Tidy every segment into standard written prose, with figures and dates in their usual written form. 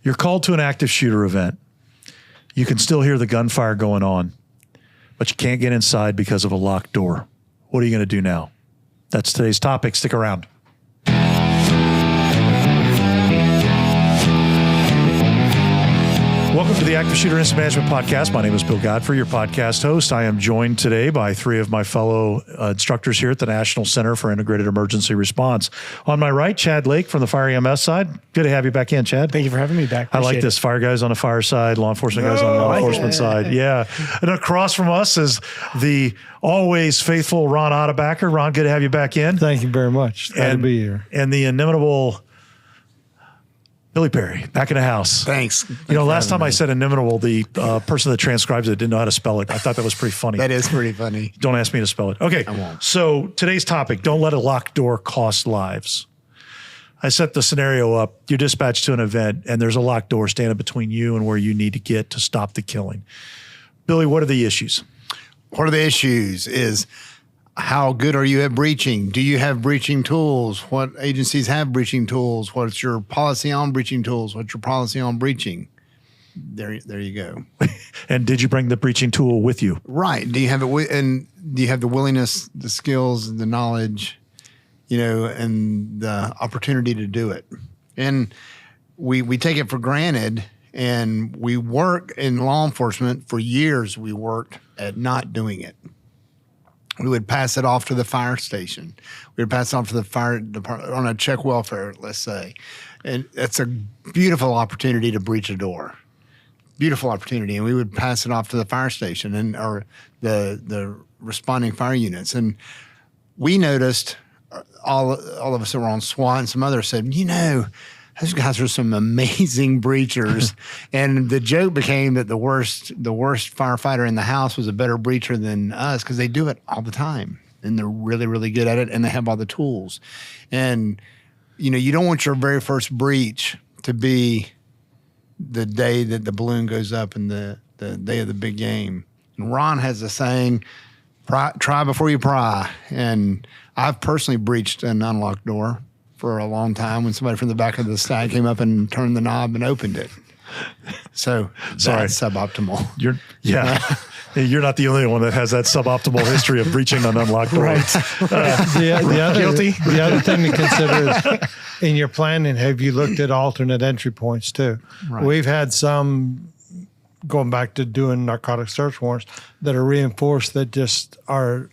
You're called to an active shooter event. You can still hear the gunfire going on, but you can't get inside because of a locked door. What are you going to do now? That's today's topic. Stick around. Welcome to the Active Shooter Incident Management Podcast. My name is Bill Godfrey, your podcast host. I am joined today by three of my fellow instructors here at the National Center for Integrated Emergency Response. On my right, Chad Lake from the Fire EMS side. Good to have you back in, Chad. Thank you for having me back. I like this. Fire guys on the fire side, law enforcement guys on the law enforcement side. Yeah. And across from us is the always faithful Ron Ottebacker. Ron, good to have you back in. Thank you very much. Glad to be here. And the inimitable Billy Perry, back in the house. Thanks. You know, last time I said inimitable, the person that transcribes it didn't know how to spell it. I thought that was pretty funny. That is pretty funny. Don't ask me to spell it. Okay. I won't. So today's topic, don't let a locked door cost lives. I set the scenario up. You're dispatched to an event and there's a locked door standing between you and where you need to get to stop the killing. Billy, what are the issues? What are the issues is how good are you at breaching? Do you have breaching tools? What agencies have breaching tools? What's your policy on breaching tools? What's your policy on breaching? There you go. And did you bring the breaching tool with you? Right. Do you have it? And do you have the willingness, the skills, the knowledge, and the opportunity to do it? And we take it for granted. And we work in law enforcement for years. We worked at not doing it. We would pass it off to the fire station. We would pass it off to the fire department on a check welfare, let's say. And it's a beautiful opportunity to breach a door. Beautiful opportunity. And we would pass it off to the fire station or the responding fire units. And we noticed, all of us that were on SWAT and some others said, those guys are some amazing breachers. And the joke became that the worst firefighter in the house was a better breacher than us because they do it all the time. And they're really, really good at it, and they have all the tools. And, you don't want your very first breach to be the day that the balloon goes up and the day of the big game. And Ron has a saying, try before you pry. And I've personally breached an unlocked door for a long time when somebody from the back of the stack came up and turned the knob and opened it. So that's suboptimal. You're not the only one that has that suboptimal history of breaching an unlocked door. Right. Guilty. The other thing to consider is in your planning, have you looked at alternate entry points too? Right. We've had some, going back to doing narcotic search warrants, that are reinforced that just are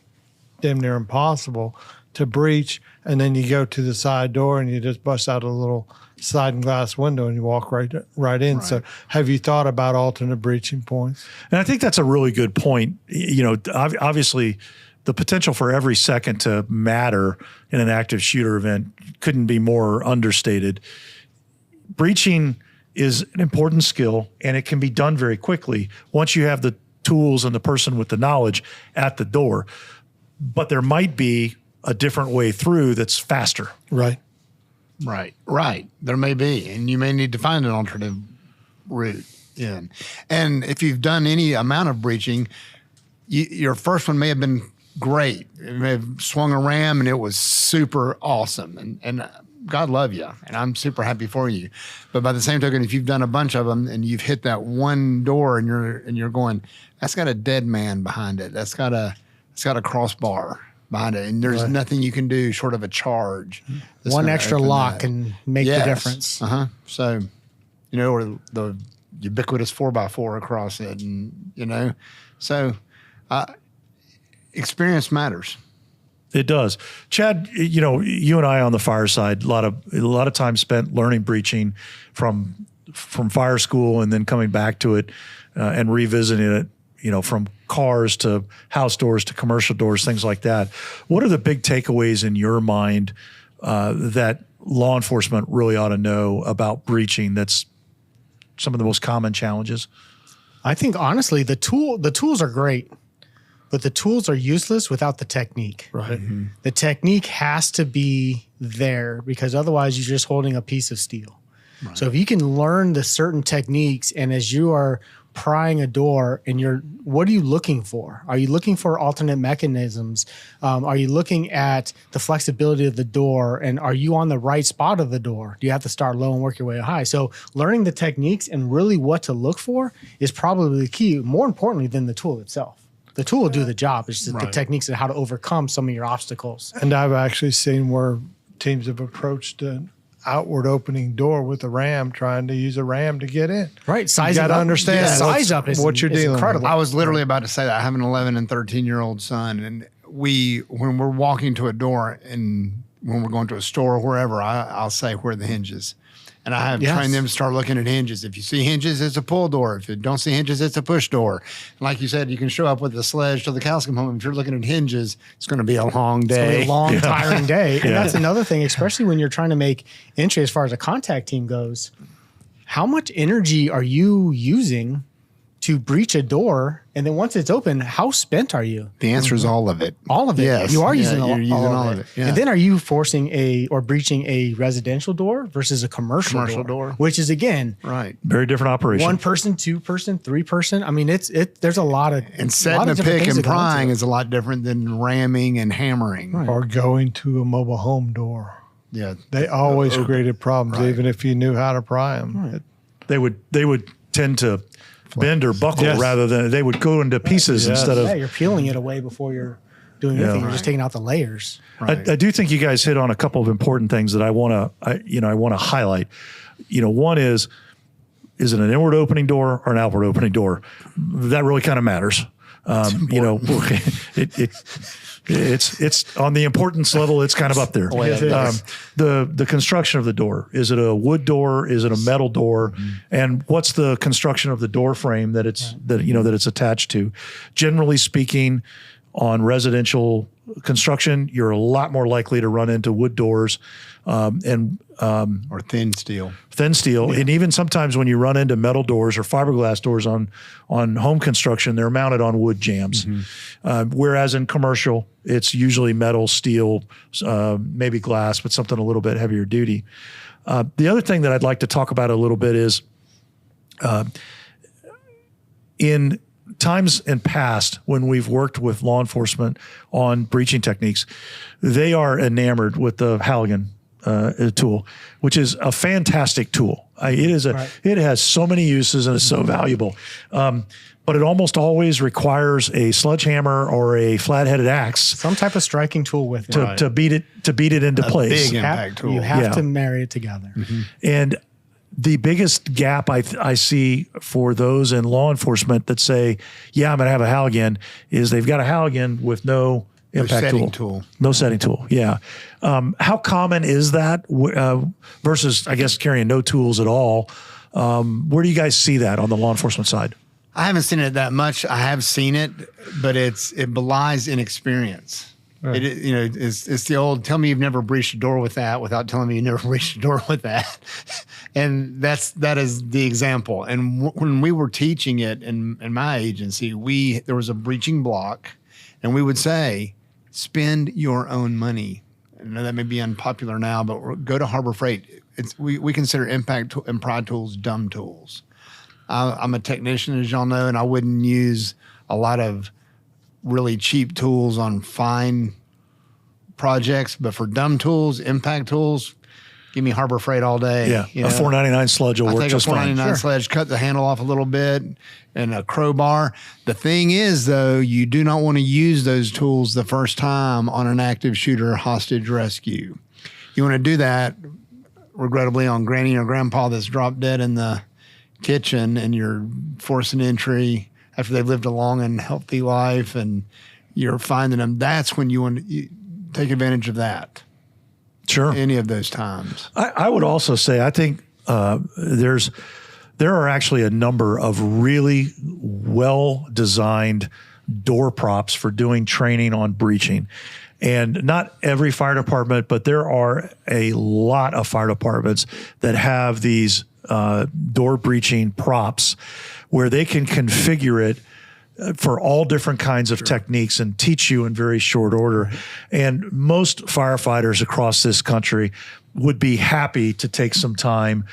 damn near impossible to breach. And then you go to the side door and you just bust out a little sliding glass window and you walk right in. Right. So have you thought about alternate breaching points? And I think that's a really good point. Obviously the potential for every second to matter in an active shooter event couldn't be more understated. Breaching is an important skill and it can be done very quickly once you have the tools and the person with the knowledge at the door. But there might be a different way through that's faster. Right. There may be, and you may need to find an alternative route in. And if you've done any amount of breaching, your first one may have been great. It may have swung a ram and it was super awesome. And God love you, and I'm super happy for you. But by the same token, if you've done a bunch of them and you've hit that one door and you're going, that's got a dead man behind it. That's got a crossbar behind it, and there's nothing you can do short of a charge. One extra lock can make the difference. So, or the ubiquitous 4x4 across it, and so experience matters. It does. Chad, you and I on the fire side, a lot of time spent learning breaching from fire school and then coming back to it and revisiting it. From cars to house doors to commercial doors, things like that. What are the big takeaways in your mind that law enforcement really ought to know about breaching? That's some of the most common challenges. I think honestly, the tools are great, but the tools are useless without the technique. Right. Mm-hmm. The technique has to be there because otherwise you're just holding a piece of steel. Right. So if you can learn the certain techniques, and as you are prying a door and what are you looking for? Are you looking for alternate mechanisms? Are you looking at the flexibility of the door, and are you on the right spot of the door? Do you have to start low and work your way high? So learning the techniques and really what to look for is probably the key, more importantly than the tool itself. The tool will do the job. It's just the techniques and how to overcome some of your obstacles. And I've actually seen where teams have approached an outward opening door with a ram, trying to use a ram to get in. Right. Size You got to up. understand Yeah, size up is what you're dealing incredible. with. I was literally about to say that. I have an 11 and 13-year-old son, and when we're walking to a door and when we're going to a store or wherever, I'll say, where are the hinges? And I have trained them to start looking at hinges. If you see hinges, it's a pull door. If you don't see hinges, it's a push door. And like you said, you can show up with a sledge till the cows come home. If you're looking at hinges, it's going to be a long day. It's going to be a long, tiring day. And that's another thing, especially when you're trying to make entry as far as a contact team goes. How much energy are you using to breach a door? And then once it's open, how spent are you? The answer is all of it. All of it. Yes. You are using, you're using all of it. Yeah. And then are you forcing or breaching a residential door versus a commercial door? Which is, again, right. Very different operation. 1 person, 2 person, 3 person. I mean, there's a lot of, And setting a pick and prying is a lot different than ramming and hammering. Right. Or going to a mobile home door. Yeah. They always created problems, even if you knew how to pry them. Right. They would tend to bend or buckle rather than they would go into pieces instead of. Yeah, you're peeling it away before you're doing anything. You're just taking out the layers. Right. I do think you guys hit on a couple of important things that I want to highlight. One is it an inward opening door or an outward opening door? That really kind of matters. It's on the importance level. It's kind of up there. The construction of the door, is it a wood door? Is it a metal door? And what's the construction of the door frame that it's attached to? Generally speaking, on residential construction, you're a lot more likely to run into wood doors or thin steel. And even sometimes when you run into metal doors or fiberglass doors on home construction, they're mounted on wood jambs. Whereas in commercial, it's usually metal, steel, maybe glass, but something a little bit heavier duty. The other thing that I'd like to talk about a little bit is in times in past when we've worked with law enforcement on breaching techniques, they are enamored with the Halligan tool, which is a fantastic tool. It has so many uses and is so valuable. But it almost always requires a sledgehammer or a flat-headed axe, some type of striking tool with it to beat it into place. Big impact tool. You have to marry it together. And the biggest gap I see for those in law enforcement that say, "Yeah, I'm going to have a Halligan," is they've got a Halligan with no impact tool. No setting tool. Yeah. How common is that versus, I guess, carrying no tools at all? Where do you guys see that on the law enforcement side? I haven't seen it that much. I have seen it, but it belies inexperience. Right. It's the old, tell me you've never breached a door with that without telling me you never breached a door with that. And that is the example. And when we were teaching it in my agency, there was a breaching block, and we would say, spend your own money. I know that may be unpopular now, but go to Harbor Freight. We consider impact and pry tools dumb tools. I'm a technician, as y'all know, and I wouldn't use a lot of really cheap tools on fine projects, but for dumb tools, impact tools, give me Harbor Freight all day. Yeah, a $4.99 sledge will work just fine. I take a $4.99 sledge, cut the handle off a little bit, and a crowbar. The thing is, though, you do not want to use those tools the first time on an active shooter hostage rescue. You want to do that, regrettably, on granny or grandpa that's dropped dead in the kitchen, and you're forcing entry after they've lived a long and healthy life, and you're finding them. That's when you want to take advantage of that. Sure. Any of those times. I would also say, I think there are actually a number of really well-designed door props for doing training on breaching. And not every fire department, but there are a lot of fire departments that have these door breaching props where they can configure it for all different kinds of techniques and teach you in very short order. And most firefighters across this country would be happy to take some time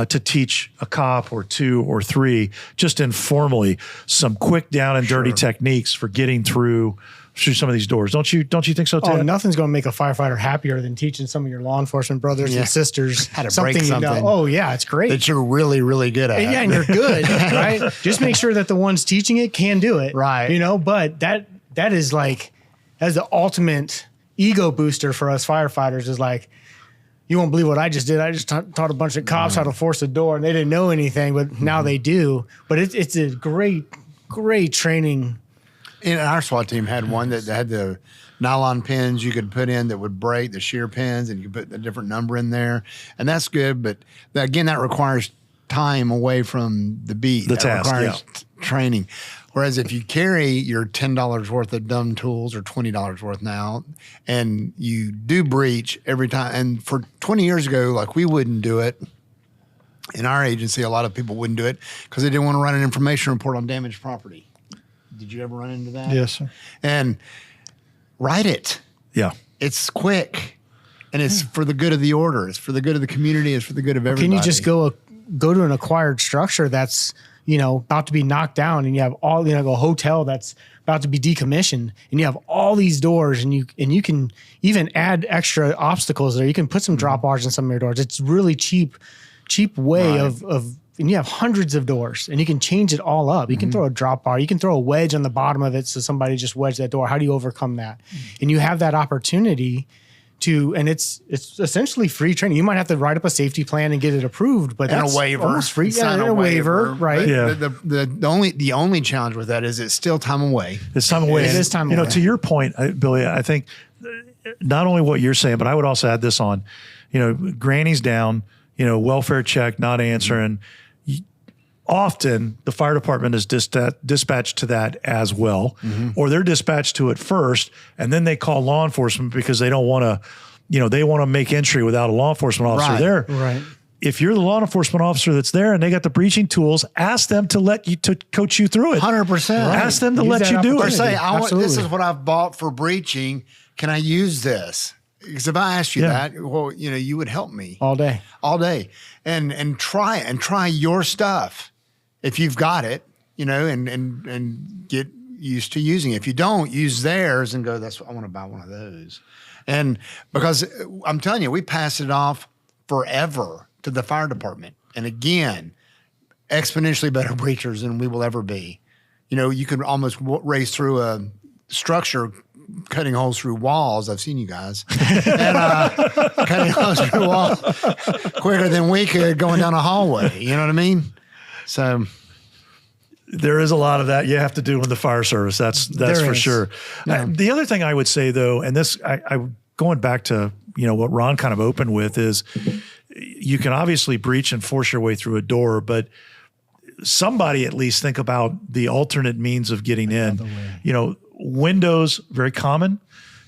to teach a cop or two or three, just informally, some quick down and dirty techniques for getting through some of these doors. Don't you think so, Ted? Oh, nothing's going to make a firefighter happier than teaching some of your law enforcement brothers and sisters how to something break you know. something. Oh yeah, it's great. That you're really, really good at. And yeah, and you're good, right? Just make sure that the ones teaching it can do it, Right. You know, but that is like, that's the ultimate ego booster for us firefighters. Is like, you won't believe what I just did. I just taught a bunch of cops how to force a door, and they didn't know anything, but now they do. But it's a great training. And our SWAT team had one that had the nylon pins you could put in that would break, the shear pins, and you could put a different number in there. And that's good. But again, that requires time away from the beat. The that task, requires training. Whereas if you carry your $10 worth of dumb tools or $20 worth now, and you do breach every time, and for 20 years ago, like we wouldn't do it. In our agency, a lot of people wouldn't do it because they didn't want to run an information report on damaged property. Did you ever run into that? Yes, sir. And write it. Yeah. It's quick, and it's for the good of the order. It's for the good of the community. It's for the good of everybody. Can you just go to an acquired structure that's, you know, about to be knocked down, and you have all, you know, a hotel that's about to be decommissioned, and you have all these doors, and you can even add extra obstacles there. You can put some drop bars in some of your doors. It's really cheap way of and you have hundreds of doors, and you can change it all up. You can throw a drop bar, you can throw a wedge on the bottom of it so somebody just wedged that door. How do you overcome that? And you have that opportunity to, and it's essentially free training. You might have to write up a safety plan and get it approved, but that's a waiver, almost free. sign Yeah, a waiver, right? But Yeah. the only challenge with that is it's still time away. It's time away. It And, is time you know, away. to your point, Billy, I think not only what you're saying, but I would also add this on, you know, granny's down, you know, welfare check, not answering. Often the fire department is dispatched to that as well, or they're dispatched to it first, and then they call law enforcement because they don't want to, you know, they want to make entry without a law enforcement officer there. Right. If you're the law enforcement officer that's there and they got the breaching tools, ask them to coach you through it. 100%. Ask them to Use let that you do Or it. say, this Absolutely. is what I've bought for breaching. Can I use this? Because if I asked you that, well, you know, you would help me All day. and try your stuff. If you've got it, you know, and get used to using it. If you don't, use theirs and go, I want to buy one of those. And because I'm telling you, we pass it off forever to the fire department. And again, exponentially better breachers than we will ever be. You know, you can almost race through a structure cutting holes through walls. I've seen you guys. And cutting holes through walls quicker than we could going down a hallway. You know what I mean? So there is a lot of that you have to do in the fire service. That's for sure. The other thing I would say though, and this, I going back to, you know, what Ron kind of opened with is you can obviously breach and force your way through a door, but somebody at least think about the alternate means of getting in. You know, windows, very common.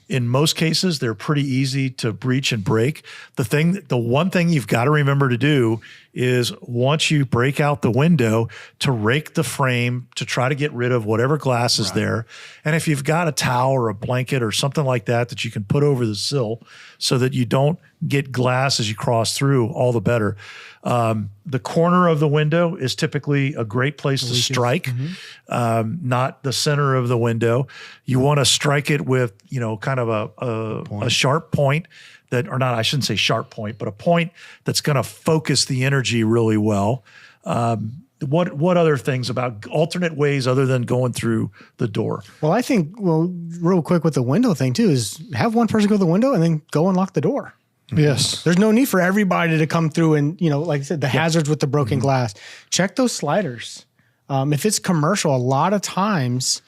In most cases, they're pretty easy to breach and break. The one thing you've got to remember to do is once you break out the window, to rake the frame to try to get rid of whatever glass is there. And if you've got a towel or a blanket or something like that you can put over the sill so that you don't get glass as you cross through, all the better. The corner of the window is typically a great place to strike, not the center of the window. You want to strike it with, you know, kind of a sharp point I shouldn't say sharp point, but a point that's going to focus the energy really well. What other things about alternate ways other than going through the door? Well, I think, real quick with the window thing too, is have one person go to the window and then go and lock the door. Yes. There's no need for everybody to come through and, you know, like I said, the hazards with the broken glass. Check those sliders. If it's commercial, a lot of times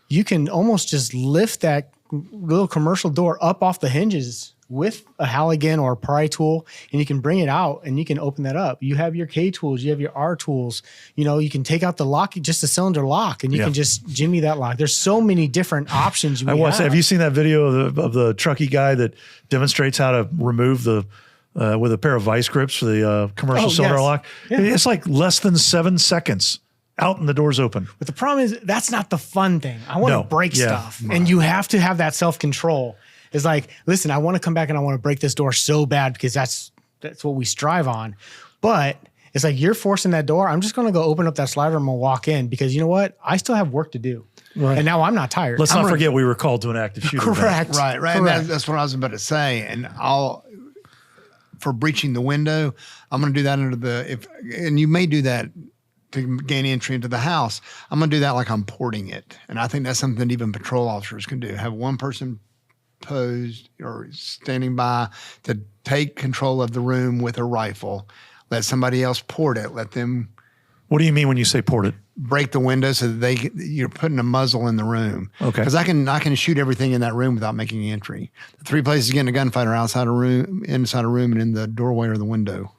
you can almost just lift that little commercial door up off the hinges with a Halligan or a pry tool, and you can bring it out and you can open that up. You have your K tools, you have your R tools. You know, you can take out the lock, just a cylinder lock, and you can just jimmy that lock. There's so many different options. Have you seen that video of the trucky guy that demonstrates how to remove the with a pair of vice grips for the commercial cylinder lock? Yeah. It's like less than 7 seconds. Out and the door's open. But the problem is that's not the fun thing. I want to break stuff, and you have to have that self-control. It's like, listen, I want to come back and I want to break this door so bad because that's That's what we strive on. But it's like you're forcing that door. I'm just going to go open up that slider. I'm going to walk in because you know what? I still have work to do. Right. And now I'm not tired. Let's not forget we were called to an active shooter. Correct. Right. And that's what I was about to say. And for breaching the window, I'm going to do that and you may do that to gain entry into the house. I'm going to do that like I'm porting it. And I think that's something that even patrol officers can do. Have one person posed or standing by to take control of the room with a rifle. Let somebody else port it. Let them. What do you mean when you say port it? Break the window so that you're putting a muzzle in the room. Okay. Because I can shoot everything in that room without making entry. The 3 places to get in a gunfight are outside a room, inside a room, and in the doorway or the window.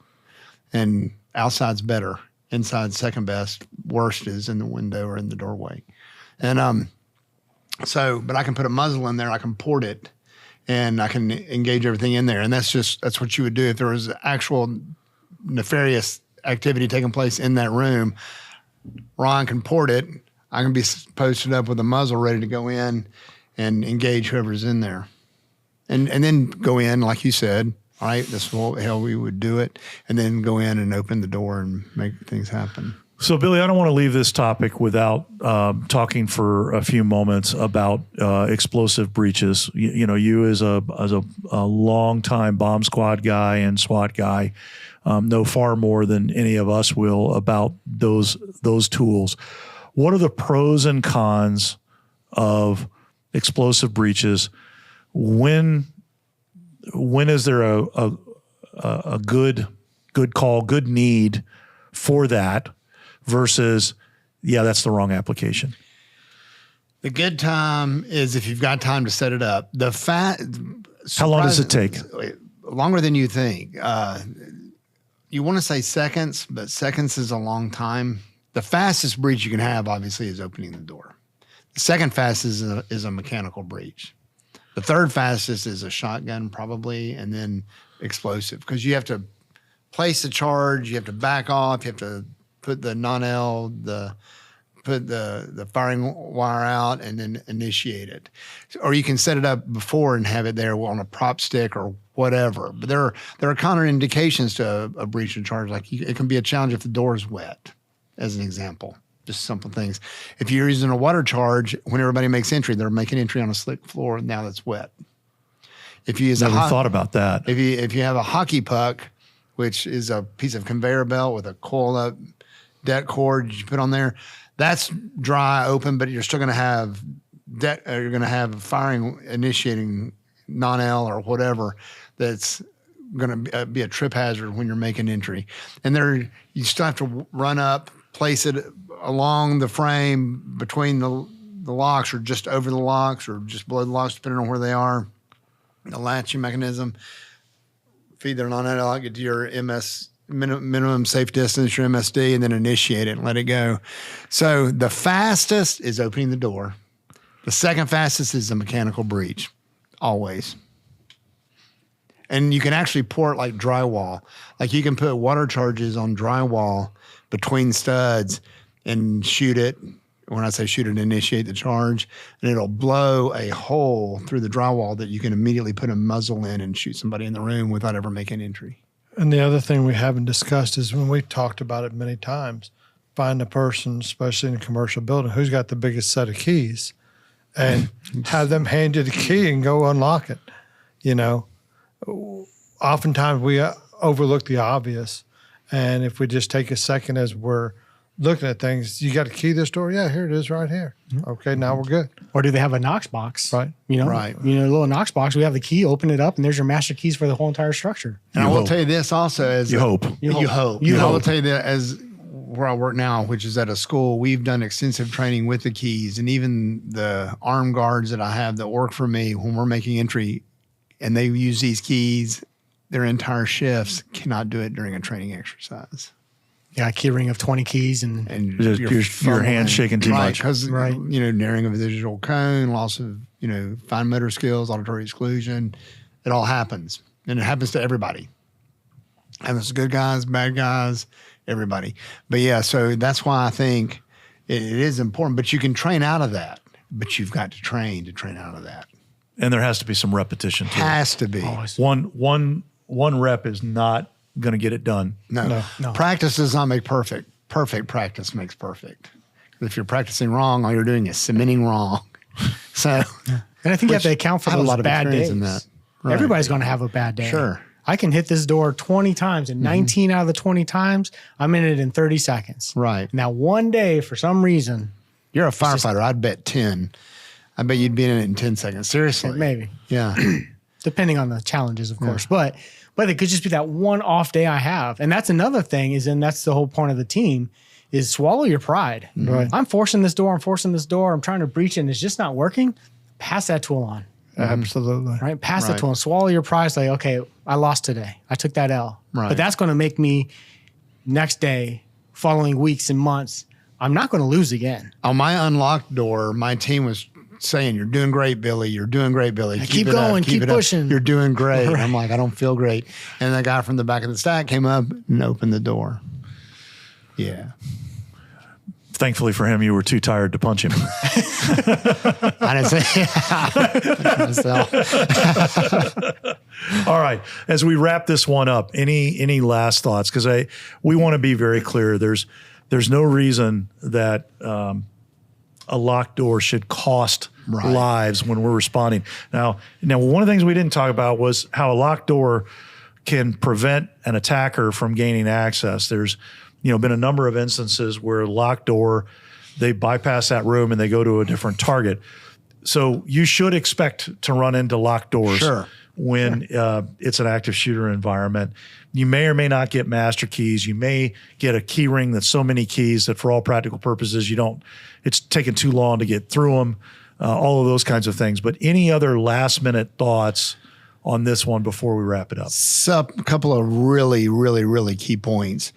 And outside's better. Inside second best. Worst is in the window or in the doorway. And but I can put a muzzle in there. I can port it, and I can engage everything in there. And that's what you would do if there was actual nefarious activity taking place in that room. Ron can port it. I can be posted up with a muzzle ready to go in and engage whoever's in there. And then go in, like you said, all right, this is how we would do it. And then go in and open the door and make things happen. So, Billy, I don't want to leave this topic without talking for a few moments about explosive breaches. You as a long-time bomb squad guy and SWAT guy know far more than any of us will about those tools. What are the pros and cons of explosive breaches? When is there a good call, good need for that? Versus, that's the wrong application. The good time is if you've got time to set it up. How long does it take? Longer than you think. You want to say seconds, but seconds is a long time. The fastest breach you can have, obviously, is opening the door. The second fastest is a mechanical breach. The third fastest is a shotgun, probably, and then explosive. Because you have to place the charge, you have to back off, you have to put the non-L, put the firing wire out, and then initiate it. Or you can set it up before and have it there on a prop stick or whatever. But there are contraindications to a breach of charge. Like it can be a challenge if the door is wet, as an example. Just simple things. If you're using a water charge, when everybody makes entry, they're making entry on a slick floor. Now that's wet. If you use Never thought about that. If you have a hockey puck, which is a piece of conveyor belt with a coil up det cord you put on there, that's dry open, but you're still going to have you're going to have firing initiating non-L or whatever that's going to be a trip hazard when you're making entry. And there you still have to run up, place it along the frame between the locks or just over the locks or just below the locks, depending on where they are. The latching mechanism, feed their non-L, get to your minimum safe distance, your MSD, and then initiate it and let it go. So the fastest is opening the door. The second fastest is the mechanical breach, always. And you can actually port like drywall. Like you can put water charges on drywall between studs and shoot it. When I say shoot it, initiate the charge, and it'll blow a hole through the drywall that you can immediately put a muzzle in and shoot somebody in the room without ever making entry. And the other thing we haven't discussed is when we've talked about it many times, find a person, especially in a commercial building, who's got the biggest set of keys and have them hand you the key and go unlock it. You know, oftentimes we overlook the obvious. And if we just take a second as we're looking at things, you got to key this door? Yeah, here it is right here. Mm-hmm. Okay, now we're good. Or do they have a Knox box? Right. Right. A little Knox box. We have the key, open it up, and there's your master keys for the whole entire structure. And I will tell you this also as you hope. I will tell you that as where I work now, which is at a school, we've done extensive training with the keys, and even the armed guards that I have that work for me when we're making entry and they use these keys, their entire shifts cannot do it during a training exercise. Yeah, a key ring of 20 keys and your hand shaking too much. Because, narrowing of a visual cone, loss of, fine motor skills, auditory exclusion, it all happens. And it happens to everybody. It happens to good guys, bad guys, everybody. But yeah, so that's why I think it is important. But you can train out of that. But you've got to train out of that. And there has to be some repetition too. Has to be. One rep is not going to get it done. No. Practice does not make perfect. Perfect practice makes perfect. If you're practicing wrong, all you're doing is submitting wrong. So, and I think you have to account for I have a those lot of bad experience days. in that. Right. Everybody's going to have a bad day. Sure. I can hit this door 20 times, and 19 out of the 20 times, I'm in it in 30 seconds. Right. Now, one day, for some reason, You're a firefighter. I'd bet 10. I bet you'd be in it in 10 seconds. Seriously. maybe, Yeah. depending on the challenges, of course. But it could just be that one off day I have. And that's another thing and that's the whole point of the team is swallow your pride. Right. I'm forcing this door. I'm trying to breach it and it's just not working. Pass that tool on. Absolutely. Right? Pass the tool and swallow your pride. It's like, okay, I lost today. I took that L. Right. But that's going to make me next day, following weeks and months, I'm not going to lose again. On my unlocked door, my team was saying, "You're doing great, Billy. You're doing great, Billy. Keep it going, up, keep it up. pushing." You're doing great." I'm like, "I don't feel great." And the guy from the back of the stack came up and opened the door. Yeah. Thankfully for him, you were too tired to punch him. I didn't say All right. As we wrap this one up, any last thoughts? Because we want to be very clear. There's no reason that a locked door should cost lives when we're responding. Now, one of the things we didn't talk about was how a locked door can prevent an attacker from gaining access. There's been a number of instances where a locked door, they bypass that room and they go to a different target. So you should expect to run into locked doors when it's an active shooter environment. You may or may not get master keys. You may get a key ring that's so many keys that for all practical purposes, it's taken too long to get through them, all of those kinds of things. But any other last minute thoughts on this one before we wrap it up? So a couple of really, really, really key points.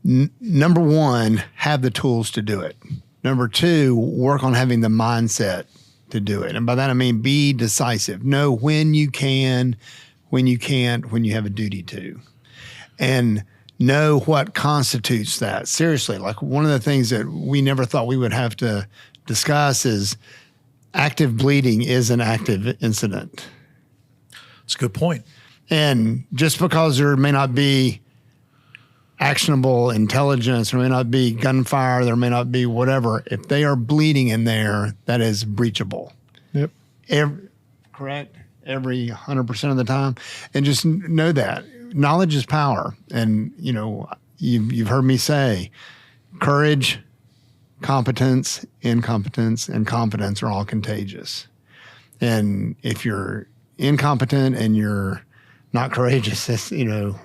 Number one, have the tools to do it. Number two, work on having the mindset to do it. And by that, I mean, be decisive. Know when you can, when you can't, when you have a duty to. And know what constitutes that. Seriously, like one of the things that we never thought we would have to discuss is active bleeding is an active incident. That's a good point. And just because there may not be actionable intelligence, there may not be gunfire, there may not be whatever, if they are bleeding in there, that is breachable. Yep. Correct? Every 100% of the time. And just know that. Knowledge is power. And, you've heard me say, courage, competence, incompetence, and confidence are all contagious. And if you're incompetent and you're not courageous, it's, that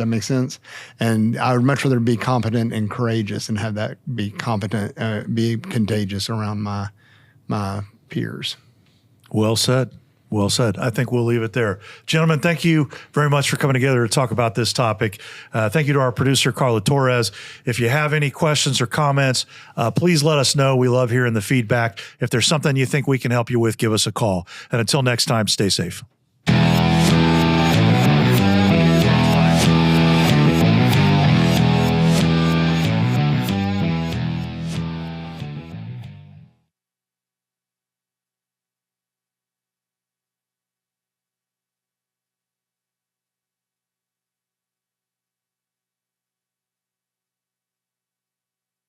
makes sense? And I would much rather be competent and courageous and have that be be contagious around my peers. Well said. Well said. I think we'll leave it there. Gentlemen, thank you very much for coming together to talk about this topic. Thank you to our producer, Carla Torres. If you have any questions or comments, please let us know. We love hearing the feedback. If there's something you think we can help you with, give us a call. And until next time, stay safe.